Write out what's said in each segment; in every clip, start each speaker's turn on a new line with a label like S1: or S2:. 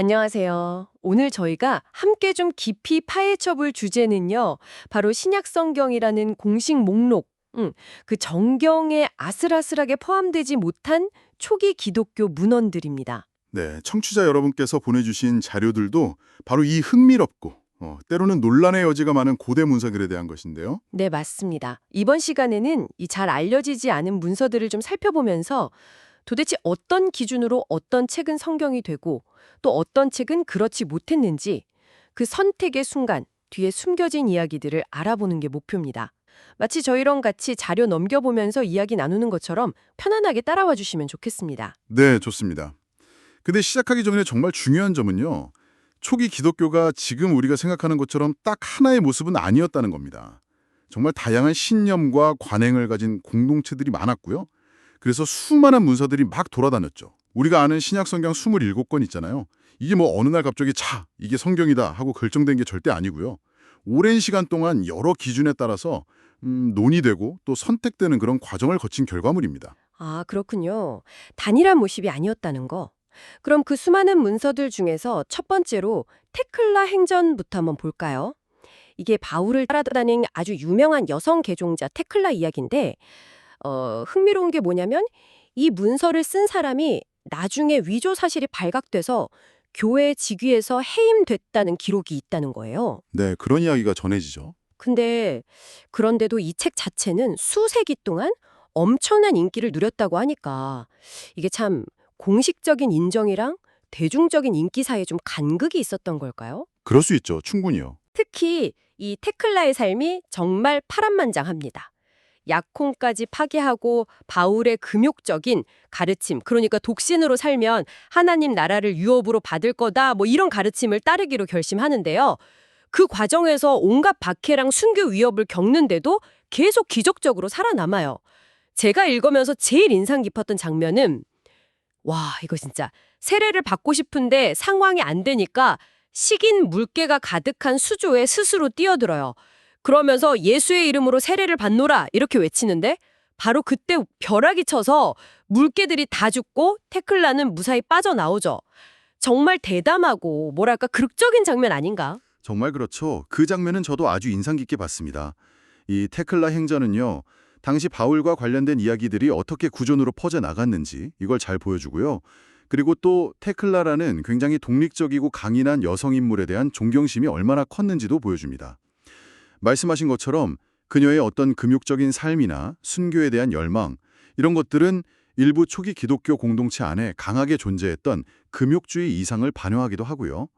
S1: 안녕하세요. 오늘 저희가 함께 좀 깊이 파헤쳐 볼 주제는요. 바로 신약 성경이라는 공식 목록, 그 정경에 아슬아슬하게 포함되지 못한 초기 기독교 문헌들입니다.
S2: 네, 청취자 여러분께서 보내주신 자료들도 바로 이 흥미롭고 때로는 논란의 여지가 많은 고대 문서들에 대한 것인데요.
S1: 네, 맞습니다. 이번 시간에는 이 잘 알려지지 않은 문서들을 좀 살펴보면서 도대체 어떤 기준으로 어떤 책은 성경이 되고 또 어떤 책은 그렇지 못했는지 그 선택의 순간 뒤에 숨겨진 이야기들을 알아보는 게 목표입니다. 마치 저희랑 같이 자료 넘겨보면서 이야기 나누는 것처럼 편안하게 따라와 주시면 좋겠습니다.
S2: 네, 좋습니다. 근데 시작하기 전에 정말 중요한 점은요. 초기 기독교가 지금 우리가 생각하는 것처럼 딱 하나의 모습은 아니었다는 겁니다. 정말 다양한 신념과 관행을 가진 공동체들이 많았고요. 그래서 수많은 문서들이 막 돌아다녔죠. 우리가 아는 신약 성경 27권 있잖아요. 이게 뭐 어느 날 갑자기 이게 성경이다 하고 결정된 게 절대 아니고요. 오랜 시간 동안 여러 기준에 따라서 논의되고 또 선택되는 그런 과정을 거친 결과물입니다.
S1: 아, 그렇군요. 단일한 모습이 아니었다는 거. 그럼 그 수많은 문서들 중에서 첫 번째로 테클라 행전부터 한번 볼까요? 이게 바울을 따라다닌 아주 유명한 여성 개종자 테클라 이야기인데 흥미로운 게 뭐냐면 이 문서를 쓴 사람이 나중에 위조 사실이 발각돼서 교회 직위에서 해임됐다는 기록이 있다는 거예요.
S2: 네, 그런 이야기가 전해지죠.
S1: 그런데도 이 책 자체는 수세기 동안 엄청난 인기를 누렸다고 하니까 이게 참 공식적인 인정이랑 대중적인 인기 사이에 좀 간극이 있었던 걸까요?
S2: 그럴 수 있죠. 충분히요.
S1: 특히 이 테클라의 삶이 정말 파란만장합니다. 약혼까지 파기하고 바울의 금욕적인 가르침, 그러니까 독신으로 살면 하나님 나라를 유업으로 받을 거다, 뭐 이런 가르침을 따르기로 결심하는데요. 그 과정에서 온갖 박해랑 순교 위협을 겪는데도 계속 기적적으로 살아남아요. 제가 읽으면서 제일 인상 깊었던 장면은 와, 이거 진짜 세례를 받고 싶은데 상황이 안 되니까 식인 물개가 가득한 수조에 스스로 뛰어들어요. 그러면서 예수의 이름으로 세례를 받노라 이렇게 외치는데 바로 그때 벼락이 쳐서 물개들이 다 죽고 테클라는 무사히 빠져나오죠. 정말 대담하고 뭐랄까 극적인 장면 아닌가?
S2: 정말 그렇죠. 그 장면은 저도 아주 인상 깊게 봤습니다. 이 테클라 행전은요. 당시 바울과 관련된 이야기들이 어떻게 구전으로 퍼져나갔는지 이걸 잘 보여주고요. 그리고 또 테클라라는 굉장히 독립적이고 강인한 여성 인물에 대한 존경심이 얼마나 컸는지도 보여줍니다. 말씀하신 것처럼 그녀의 어떤 금욕적인 삶이나 순교에 대한 열망, 이런 것들은 일부 초기 기독교 공동체 안에 강하게 존재했던 금욕주의 이상을 반영하기도 하고요.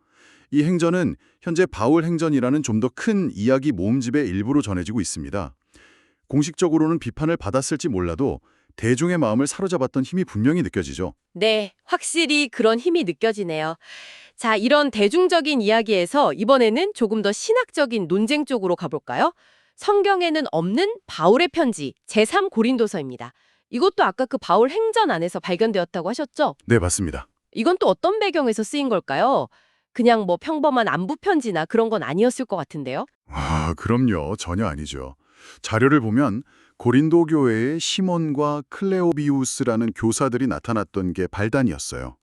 S2: 이 행전은 현재 바울 행전이라는 좀 더 큰 이야기 모음집의 일부로 전해지고 있습니다. 공식적으로는 비판을 받았을지 몰라도 대중의 마음을 사로잡았던 힘이 분명히 느껴지죠.
S1: 네, 확실히 그런 힘이 느껴지네요. 자, 이런 대중적인 이야기에서 이번에는 조금 더 신학적인 논쟁 쪽으로 가볼까요? 성경에는 없는 바울의 편지 제3고린도서입니다. 이것도 아까 그 바울 행전 안에서 발견되었다고 하셨죠?
S2: 네, 맞습니다.
S1: 이건 또 어떤 배경에서 쓰인 걸까요? 그냥 뭐 평범한 안부 편지나 그런 건 아니었을 것 같은데요.
S2: 그럼요. 전혀 아니죠. 자료를 보면 고린도 교회에 시몬과 클레오비우스라는 교사들이 나타났던 게 발단이었어요.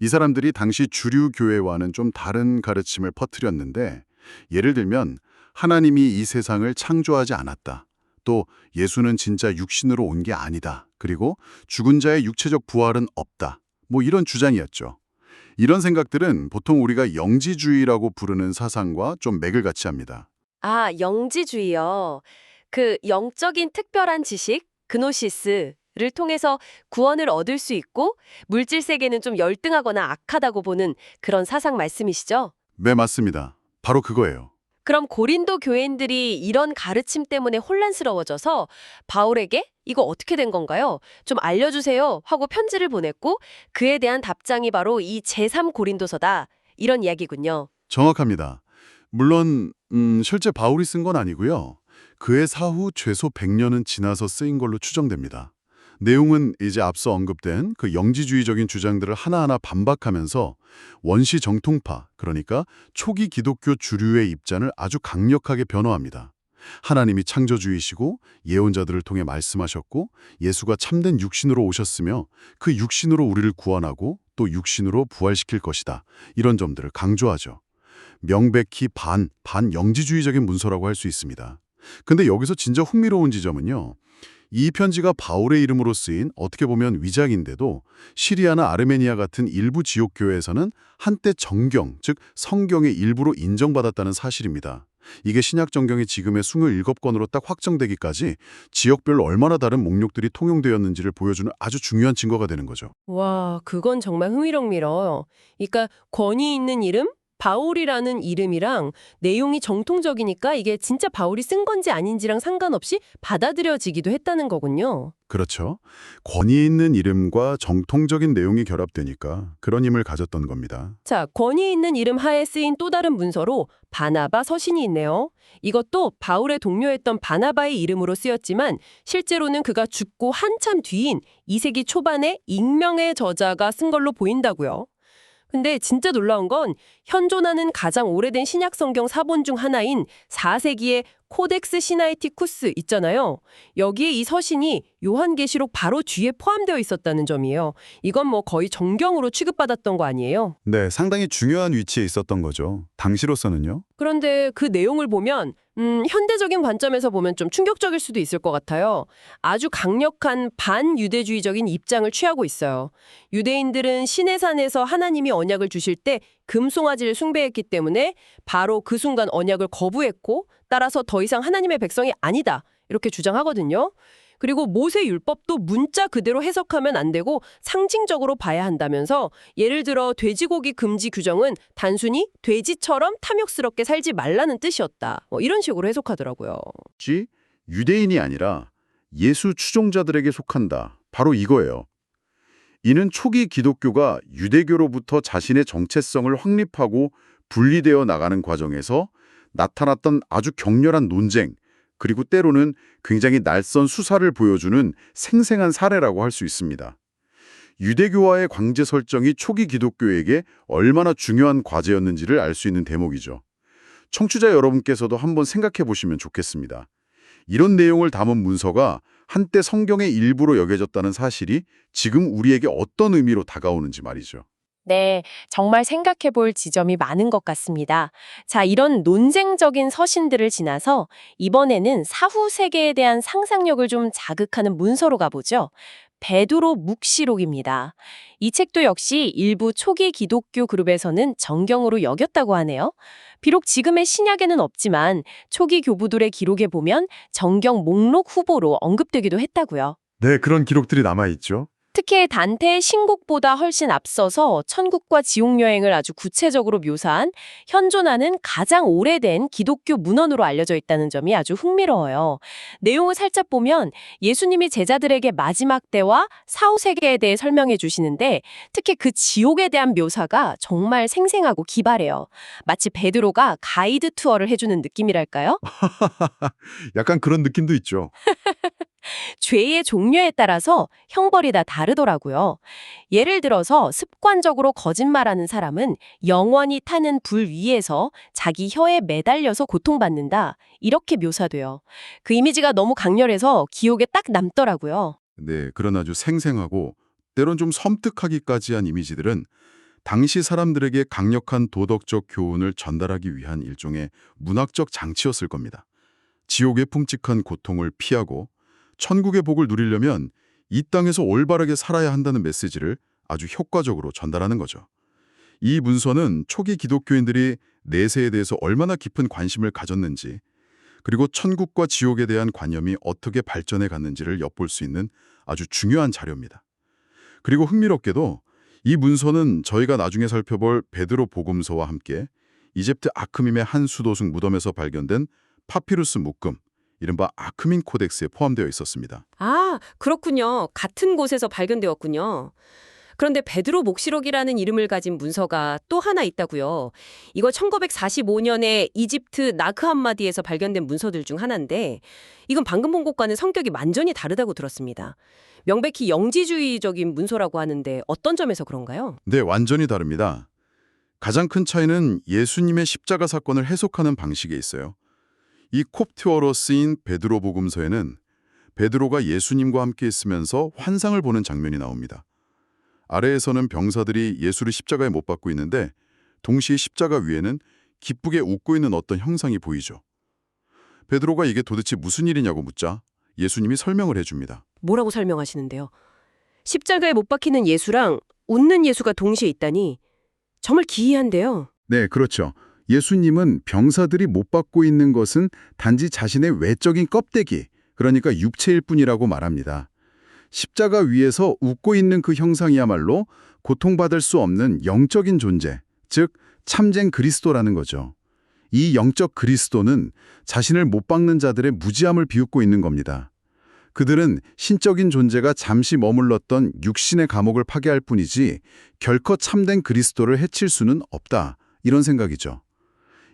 S2: 이 사람들이 당시 주류 교회와는 좀 다른 가르침을 퍼뜨렸는데, 예를 들면 하나님이 이 세상을 창조하지 않았다. 또 예수는 진짜 육신으로 온 게 아니다. 그리고 죽은 자의 육체적 부활은 없다. 뭐 이런 주장이었죠. 이런 생각들은 보통 우리가 영지주의라고 부르는 사상과 좀 맥을 같이 합니다.
S1: 아, 영지주의요. 그 영적인 특별한 지식, 그노시스를 통해서 구원을 얻을 수 있고 물질 세계는 좀 열등하거나 악하다고 보는 그런 사상 말씀이시죠?
S2: 네, 맞습니다. 바로 그거예요.
S1: 그럼 고린도 교인들이 이런 가르침 때문에 혼란스러워져서 바울에게 이거 어떻게 된 건가요? 좀 알려주세요 하고 편지를 보냈고 그에 대한 답장이 바로 이 제3고린도서다. 이런 이야기군요.
S2: 정확합니다. 물론 실제 바울이 쓴 건 아니고요. 그의 사후 최소 100년은 지나서 쓰인 걸로 추정됩니다. 내용은 이제 앞서 언급된 그 영지주의적인 주장들을 하나하나 반박하면서 원시 정통파, 그러니까 초기 기독교 주류의 입장을 아주 강력하게 변호합니다. 하나님이 창조주이시고 예언자들을 통해 말씀하셨고 예수가 참된 육신으로 오셨으며 그 육신으로 우리를 구원하고 또 육신으로 부활시킬 것이다. 이런 점들을 강조하죠. 명백히 반영지주의적인 문서라고 할 수 있습니다. 근데 여기서 진짜 흥미로운 지점은요. 이 편지가 바울의 이름으로 쓰인 어떻게 보면 위장인데도 시리아나 아르메니아 같은 일부 지옥교회에서는 한때 정경, 즉 성경의 일부로 인정받았다는 사실입니다. 이게 신약 정경이 지금의 27권으로 딱 확정되기까지 지역별로 얼마나 다른 목록들이 통용되었는지를 보여주는 아주 중요한 증거가 되는 거죠.
S1: 와, 그건 정말 흥미롭네요. 그러니까 권위 있는 이름? 바울이라는 이름이랑 내용이 정통적이니까 이게 진짜 바울이 쓴 건지 아닌지랑 상관없이 받아들여지기도 했다는 거군요.
S2: 그렇죠. 권위 있는 이름과 정통적인 내용이 결합되니까 그런 힘을 가졌던 겁니다.
S1: 자, 권위 있는 이름 하에 쓰인 또 다른 문서로 바나바 서신이 있네요. 이것도 바울의 동료였던 바나바의 이름으로 쓰였지만 실제로는 그가 죽고 한참 뒤인 2세기 초반에 익명의 저자가 쓴 걸로 보인다고요. 근데 진짜 놀라운 건 현존하는 가장 오래된 신약 성경 사본 중 하나인 4세기의 코덱스 시나이티쿠스 있잖아요. 여기에 이 서신이 요한계시록 바로 뒤에 포함되어 있었다는 점이에요. 이건 뭐 거의 정경으로 취급받았던 거 아니에요?
S2: 네, 상당히 중요한 위치에 있었던 거죠. 당시로서는요.
S1: 그런데 그 내용을 보면 현대적인 관점에서 보면 좀 충격적일 수도 있을 것 같아요. 아주 강력한 반유대주의적인 입장을 취하고 있어요. 유대인들은 시내산에서 하나님이 언약을 주실 때 금송아지를 숭배했기 때문에 바로 그 순간 언약을 거부했고 따라서 더 이상 하나님의 백성이 아니다 이렇게 주장하거든요. 그리고 모세 율법도 문자 그대로 해석하면 안 되고 상징적으로 봐야 한다면서 예를 들어 돼지고기 금지 규정은 단순히 돼지처럼 탐욕스럽게 살지 말라는 뜻이었다. 뭐 이런 식으로 해석하더라고요.
S2: 지 유대인이 아니라 예수 추종자들에게 속한다. 바로 이거예요. 이는 초기 기독교가 유대교로부터 자신의 정체성을 확립하고 분리되어 나가는 과정에서 나타났던 아주 격렬한 논쟁, 그리고 때로는 굉장히 낯선 수사를 보여주는 생생한 사례라고 할 수 있습니다. 유대교와의 관계 설정이 초기 기독교에게 얼마나 중요한 과제였는지를 알 수 있는 대목이죠. 청취자 여러분께서도 한번 생각해 보시면 좋겠습니다. 이런 내용을 담은 문서가 한때 성경의 일부로 여겨졌다는 사실이 지금 우리에게 어떤 의미로 다가오는지 말이죠.
S1: 네, 정말 생각해 볼 지점이 많은 것 같습니다. 자, 이런 논쟁적인 서신들을 지나서 이번에는 사후 세계에 대한 상상력을 좀 자극하는 문서로 가보죠. 베드로 묵시록입니다. 이 책도 역시 일부 초기 기독교 그룹에서는 정경으로 여겼다고 하네요. 비록 지금의 신약에는 없지만 초기 교부들의 기록에 보면 정경 목록 후보로 언급되기도 했다고요.
S2: 네, 그런 기록들이 남아있죠.
S1: 특히 단테의 신곡보다 훨씬 앞서서 천국과 지옥 여행을 아주 구체적으로 묘사한 현존하는 가장 오래된 기독교 문헌으로 알려져 있다는 점이 아주 흥미로워요. 내용을 살짝 보면 예수님이 제자들에게 마지막 때와 사후 세계에 대해 설명해 주시는데 특히 그 지옥에 대한 묘사가 정말 생생하고 기발해요. 마치 베드로가 가이드 투어를 해주는 느낌이랄까요?
S2: 약간 그런 느낌도 있죠.
S1: 죄의 종류에 따라서 형벌이 다 다르더라고요. 예를 들어서 습관적으로 거짓말하는 사람은 영원히 타는 불 위에서 자기 혀에 매달려서 고통받는다. 이렇게 묘사돼요. 그 이미지가 너무 강렬해서 기억에 딱 남더라고요.
S2: 네, 그런 아주 생생하고 때론 좀 섬뜩하기까지 한 이미지들은 당시 사람들에게 강력한 도덕적 교훈을 전달하기 위한 일종의 문학적 장치였을 겁니다. 지옥의 끔찍한 고통을 피하고 천국의 복을 누리려면 이 땅에서 올바르게 살아야 한다는 메시지를 아주 효과적으로 전달하는 거죠. 이 문서는 초기 기독교인들이 내세에 대해서 얼마나 깊은 관심을 가졌는지, 그리고 천국과 지옥에 대한 관념이 어떻게 발전해 갔는지를 엿볼 수 있는 아주 중요한 자료입니다. 그리고 흥미롭게도 이 문서는 저희가 나중에 살펴볼 베드로 복음서와 함께 이집트 아크밈의 한 수도승 무덤에서 발견된 파피루스 묶음, 이른바 아크민 코덱스에 포함되어 있었습니다.
S3: 아, 그렇군요. 같은 곳에서 발견되었군요. 그런데 베드로 목시록이라는 이름을 가진 문서가 또 하나 있다고요. 이거 1945년에 이집트 나크 함마디에서 발견된 문서들 중 하나인데 이건 방금 본 것과는 성격이 완전히 다르다고 들었습니다. 명백히 영지주의적인 문서라고 하는데 어떤 점에서 그런가요?
S2: 네, 완전히 다릅니다. 가장 큰 차이는 예수님의 십자가 사건을 해석하는 방식에 있어요. 이 콥트어로 쓰인 베드로 복음서에는 베드로가 예수님과 함께 있으면서 환상을 보는 장면이 나옵니다. 아래에서는 병사들이 예수를 십자가에 못 박고 있는데 동시에 십자가 위에는 기쁘게 웃고 있는 어떤 형상이 보이죠. 베드로가 이게 도대체 무슨 일이냐고 묻자 예수님이 설명을 해줍니다.
S3: 뭐라고 설명하시는데요? 십자가에 못 박히는 예수랑 웃는 예수가 동시에 있다니 정말 기이한데요.
S2: 네, 그렇죠. 예수님은 병사들이 못 받고 있는 것은 단지 자신의 외적인 껍데기, 그러니까 육체일 뿐이라고 말합니다. 십자가 위에서 웃고 있는 그 형상이야말로 고통받을 수 없는 영적인 존재, 즉 참된 그리스도라는 거죠. 이 영적 그리스도는 자신을 못 박는 자들의 무지함을 비웃고 있는 겁니다. 그들은 신적인 존재가 잠시 머물렀던 육신의 감옥을 파괴할 뿐이지 결코 참된 그리스도를 해칠 수는 없다. 이런 생각이죠.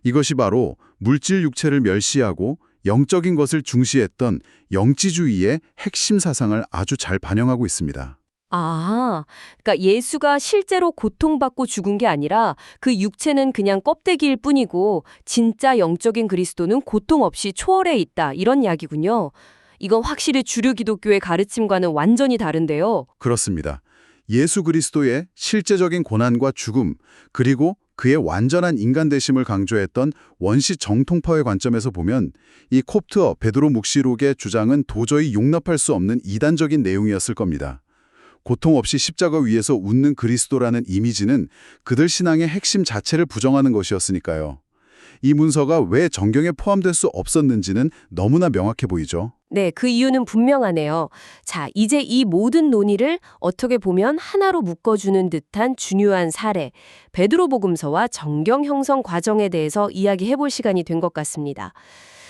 S2: 이것이 바로 물질 육체를 멸시하고 영적인 것을 중시했던 영지주의의 핵심 사상을 아주 잘 반영하고 있습니다.
S1: 아, 그러니까 예수가 실제로 고통받고 죽은 게 아니라 그 육체는 그냥 껍데기일 뿐이고 진짜 영적인 그리스도는 고통 없이 초월해 있다. 이런 이야기군요. 이건 확실히 주류 기독교의 가르침과는 완전히 다른데요.
S2: 그렇습니다. 예수 그리스도의 실제적인 고난과 죽음, 그리고 그의 완전한 인간 되심을 강조했던 원시 정통파의 관점에서 보면 이 콥트어 베드로 묵시록의 주장은 도저히 용납할 수 없는 이단적인 내용이었을 겁니다. 고통 없이 십자가 위에서 웃는 그리스도라는 이미지는 그들 신앙의 핵심 자체를 부정하는 것이었으니까요. 이 문서가 왜 정경에 포함될 수 없었는지는 너무나 명확해 보이죠.
S1: 네, 그 이유는 분명하네요. 자, 이제 이 모든 논의를 어떻게 보면 하나로 묶어주는 듯한 중요한 사례, 베드로복음서와 정경 형성 과정에 대해서 이야기해 볼 시간이 된 것 같습니다.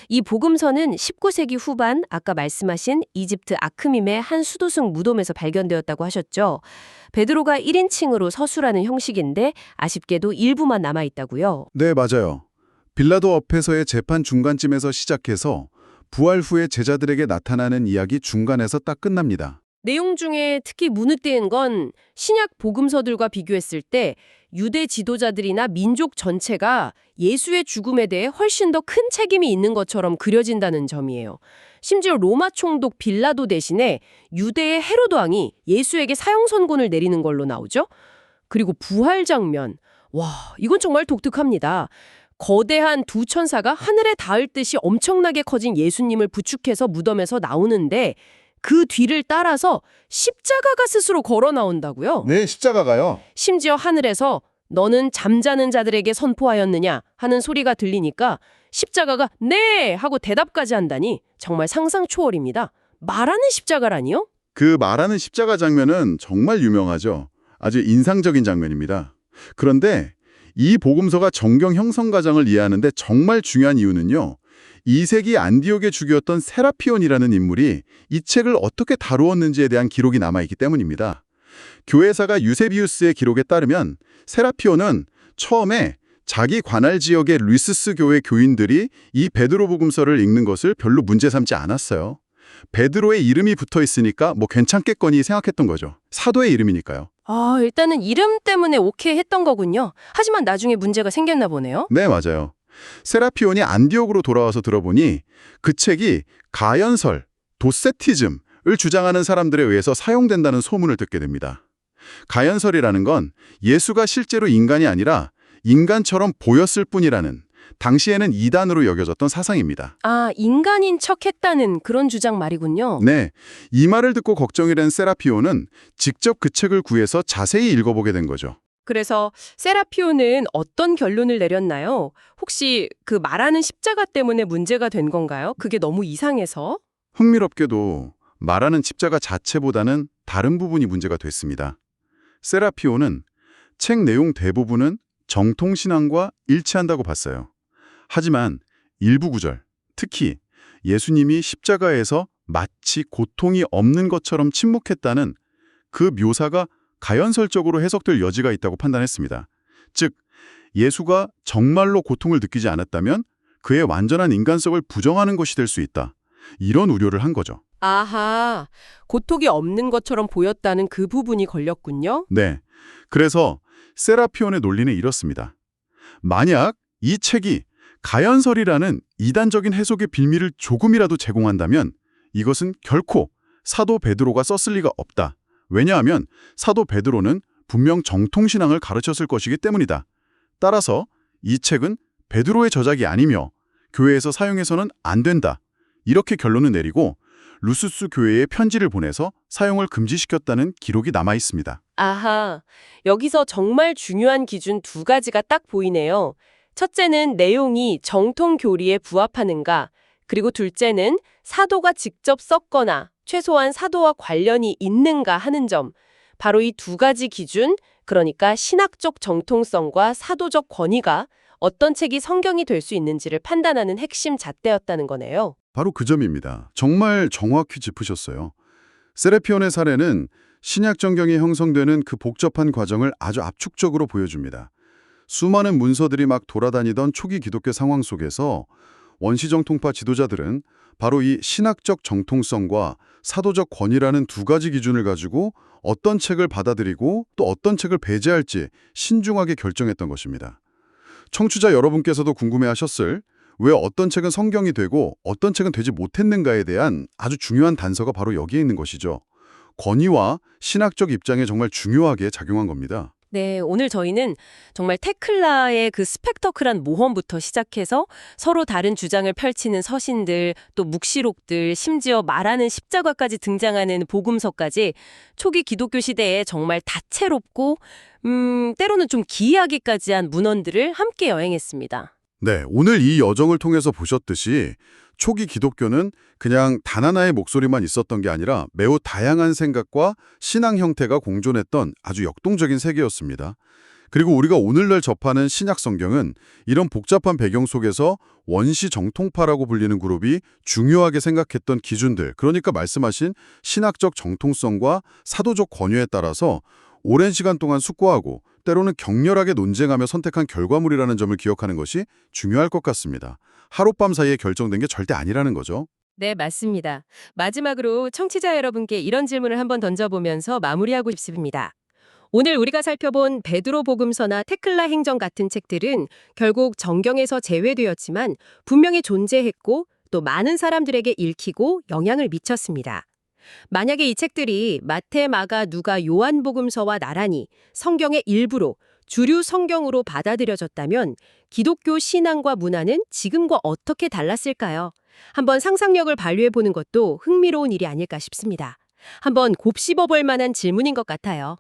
S1: 이 복음서는 19세기 후반 아까 말씀하신 이집트 아크밈의 한 수도승 무덤에서 발견되었다고 하셨죠. 베드로가 1인칭으로 서술하는 형식인데 아쉽게도 일부만 남아있다고요.
S2: 네, 맞아요. 빌라도 앞에서의 재판 중간쯤에서 시작해서 부활 후에 제자들에게 나타나는 이야기 중간에서 딱 끝납니다.
S1: 내용 중에 특히 문의되는 건 신약 복음서들과 비교했을 때 유대 지도자들이나 민족 전체가 예수의 죽음에 대해 훨씬 더 큰 책임이 있는 것처럼 그려진다는 점이에요. 심지어 로마 총독 빌라도 대신에 유대의 헤로드 왕이 예수에게 사형 선고를 내리는 걸로 나오죠. 그리고 부활 장면. 와, 이건 정말 독특합니다. 거대한 두 천사가 하늘에 닿을 듯이 엄청나게 커진 예수님을 부축해서 무덤에서 나오는데 그 뒤를 따라서 십자가가 스스로 걸어 나온다고요?
S2: 네, 십자가가요.
S1: 심지어 하늘에서 너는 잠자는 자들에게 선포하였느냐 하는 소리가 들리니까 십자가가 네! 하고 대답까지 한다니 정말 상상 초월입니다. 말하는 십자가라니요?
S2: 그 말하는 십자가 장면은 정말 유명하죠. 아주 인상적인 장면입니다. 그런데 이 복음서가 정경 형성 과정을 이해하는데 정말 중요한 이유는요. 2세기 안디옥의 주교였던 세라피온이라는 인물이 이 책을 어떻게 다루었는지에 대한 기록이 남아있기 때문입니다. 교회사가 유세비우스의 기록에 따르면 세라피온은 처음에 자기 관할 지역의 루이스스 교회 교인들이 이 베드로 복음서를 읽는 것을 별로 문제 삼지 않았어요. 베드로의 이름이 붙어 있으니까 뭐 괜찮겠거니 생각했던 거죠. 사도의 이름이니까요.
S1: 아, 일단은 이름 때문에 오케이 했던 거군요. 하지만 나중에 문제가 생겼나 보네요.
S2: 네, 맞아요. 세라피온이 안디옥으로 돌아와서 들어보니 그 책이 가연설, 도세티즘을 주장하는 사람들에 의해서 사용된다는 소문을 듣게 됩니다. 가연설이라는 건 예수가 실제로 인간이 아니라 인간처럼 보였을 뿐이라는 당시에는 이단으로 여겨졌던 사상입니다.
S1: 아, 인간인 척했다는 그런 주장 말이군요.
S2: 네, 이 말을 듣고 걱정이 된 세라피온은 직접 그 책을 구해서 자세히 읽어보게 된 거죠.
S1: 그래서 세라피온은 어떤 결론을 내렸나요? 혹시 그 말하는 십자가 때문에 문제가 된 건가요? 그게 너무 이상해서?
S2: 흥미롭게도 말하는 십자가 자체보다는 다른 부분이 문제가 됐습니다. 세라피온은 책 내용 대부분은 정통신앙과 일치한다고 봤어요. 하지만 일부 구절, 특히 예수님이 십자가에서 마치 고통이 없는 것처럼 침묵했다는 그 묘사가 가연설적으로 해석될 여지가 있다고 판단했습니다. 즉, 예수가 정말로 고통을 느끼지 않았다면 그의 완전한 인간성을 부정하는 것이 될 수 있다. 이런 우려를 한 거죠.
S1: 아하, 고통이 없는 것처럼 보였다는 그 부분이 걸렸군요.
S2: 네. 그래서 세라피온의 논리는 이렇습니다. 만약 이 책이 가연설이라는 이단적인 해석의 빌미를 조금이라도 제공한다면 이것은 결코 사도 베드로가 썼을 리가 없다. 왜냐하면 사도 베드로는 분명 정통신앙을 가르쳤을 것이기 때문이다. 따라서 이 책은 베드로의 저작이 아니며 교회에서 사용해서는 안 된다. 이렇게 결론을 내리고 루스스 교회에 편지를 보내서 사용을 금지시켰다는 기록이 남아 있습니다.
S1: 아하, 여기서 정말 중요한 기준 두 가지가 딱 보이네요. 첫째는 내용이 정통 교리에 부합하는가, 그리고 둘째는 사도가 직접 썼거나 최소한 사도와 관련이 있는가 하는 점. 바로 이 두 가지 기준, 그러니까 신학적 정통성과 사도적 권위가 어떤 책이 성경이 될 수 있는지를 판단하는 핵심 잣대였다는 거네요.
S2: 바로 그 점입니다. 정말 정확히 짚으셨어요. 세레피온의 사례는 신약 정경이 형성되는 그 복잡한 과정을 아주 압축적으로 보여줍니다. 수많은 문서들이 막 돌아다니던 초기 기독교 상황 속에서 원시정통파 지도자들은 바로 이 신학적 정통성과 사도적 권위라는 두 가지 기준을 가지고 어떤 책을 받아들이고 또 어떤 책을 배제할지 신중하게 결정했던 것입니다. 청취자 여러분께서도 궁금해하셨을 왜 어떤 책은 성경이 되고 어떤 책은 되지 못했는가에 대한 아주 중요한 단서가 바로 여기에 있는 것이죠. 권위와 신학적 입장에 정말 중요하게 작용한 겁니다.
S1: 네, 오늘 저희는 정말 테클라의 그 스펙터클한 모험부터 시작해서 서로 다른 주장을 펼치는 서신들, 또 묵시록들, 심지어 말하는 십자가까지 등장하는 복음서까지 초기 기독교 시대에 정말 다채롭고 때로는 좀 기이하기까지 한 문헌들을 함께 여행했습니다.
S2: 네, 오늘 이 여정을 통해서 보셨듯이 초기 기독교는 그냥 단 하나의 목소리만 있었던 게 아니라 매우 다양한 생각과 신앙 형태가 공존했던 아주 역동적인 세계였습니다. 그리고 우리가 오늘날 접하는 신약 성경은 이런 복잡한 배경 속에서 원시 정통파라고 불리는 그룹이 중요하게 생각했던 기준들, 그러니까 말씀하신 신학적 정통성과 사도적 권위에 따라서 오랜 시간 동안 숙고하고 때로는 격렬하게 논쟁하며 선택한 결과물이라는 점을 기억하는 것이 중요할 것 같습니다. 하룻밤 사이에 결정된 게 절대 아니라는 거죠.
S1: 네, 맞습니다. 마지막으로 청취자 여러분께 이런 질문을 한번 던져보면서 마무리하고 싶습니다. 오늘 우리가 살펴본 베드로 복음서나 테클라 행전 같은 책들은 결국 정경에서 제외되었지만 분명히 존재했고 또 많은 사람들에게 읽히고 영향을 미쳤습니다. 만약에 이 책들이 마태, 마가, 누가, 요한복음서와 나란히 성경의 일부로 주류 성경으로 받아들여졌다면 기독교 신앙과 문화는 지금과 어떻게 달랐을까요? 한번 상상력을 발휘해보는 것도 흥미로운 일이 아닐까 싶습니다. 한번 곱씹어볼 만한 질문인 것 같아요.